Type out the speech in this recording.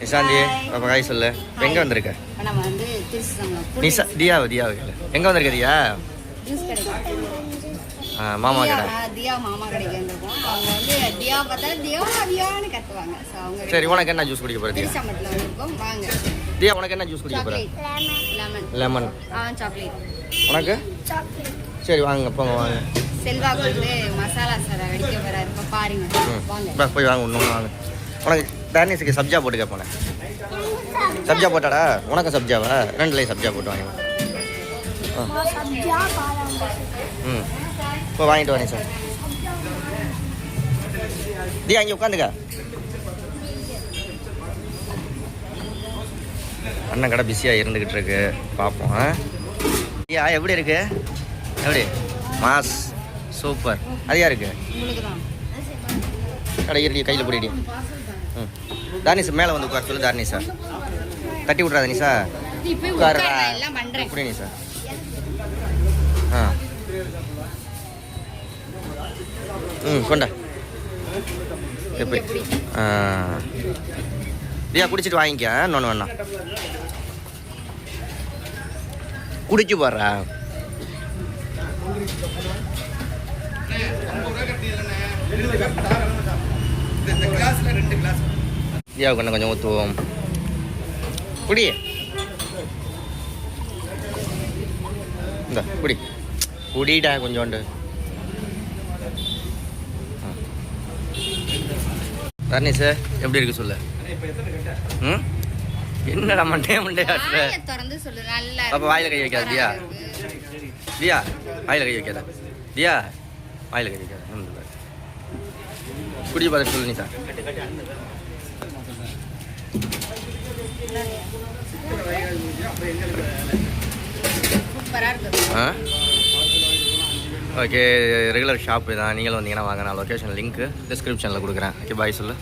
நிசாந்தி பாப்பா காய் சொல்லு. எங்கே வந்திருக்க? நம்ம வந்து திருச்சி தியாவை எங்கே வந்திருக்க தியா? ஜூஸ் கடைக்கு. மாமா கடை. தியா மாமா கடைக்கு வந்திருக்கோம். அவங்க வந்து தியா பார்த்தா தியான்னு கத்துவாங்க. ஸோ அவங்க சரி, உனக்கு என்ன ஜூஸ் குடிக்க போகிற? திருச்சாமத்தில் வந்திருக்கோம். வாங்க தியா, உனக்கு என்ன ஜூஸ் குடிக்க போகிற? லெமன். சாக்லேட். உனக்கு? சரி வாங்க, போங்க வாங்க. செல்வாக்கு வந்து மசாலா சாரை அடிக்க போறாரு. இப்போ பாருங்க, வாங்க போய் வாங்க. இன்னும் வாங்க. உனக்கு தர்னிஸுக்கு சப்ஜா போட்டு கேட்போனே. சப்ஜா போட்டாடா? உனக்கு சப்ஜாவா? ரெண்டுலேயும் சப்ஜா போட்டு வாங்க. இப்போ வாங்கிட்டு வரேன் சார். தியா இங்கே உட்காந்துக்க. அண்ணன் கடை பிஸியாக இருந்துக்கிட்டு இருக்கு, பார்ப்போம். தியா எப்படி இருக்கு? எப்படி? Mass super. அதிகா இருக்கு கடை இருக்கு. கையில் பிடிடி. தானிஷ் மேலே வந்து உட்கார சொல்லு. தானிஷா தட்டி விட்றா. தானிஷா உட்காருடா. இப்படி நீசா. கொண்டா. எப்படி? தியா குடிச்சிட்டு வாங்கிக்க. இன்னொன்று வேணா குடிச்சு போடுறா. தியாவுக்கு இன்னும் கொஞ்சம் ஊற்றுவோம். குடி. இந்த குடி. குடிடா கொஞ்சோண்டு. தர்னிஷ் எப்படி இருக்கு சொல்லு. என்னடா மண்டே ஆட்டுற? அப்போ வாயில கை வைக்காத தியா. தியா வாயில கை வைக்காத. தியா வாயில கை வைக்காத. குடி பார்த்து சொல்லு நீ சார். ஓகே, ரெகுலர் ஷாப்பு தான். நீங்களும் வந்தீங்கன்னா வாங்க. நான் லொக்கேஷன் லிங்க்கு டிஸ்கிரிப்ஷனில் கொடுக்குறேன். ஓகே, பாய் சொல்லு.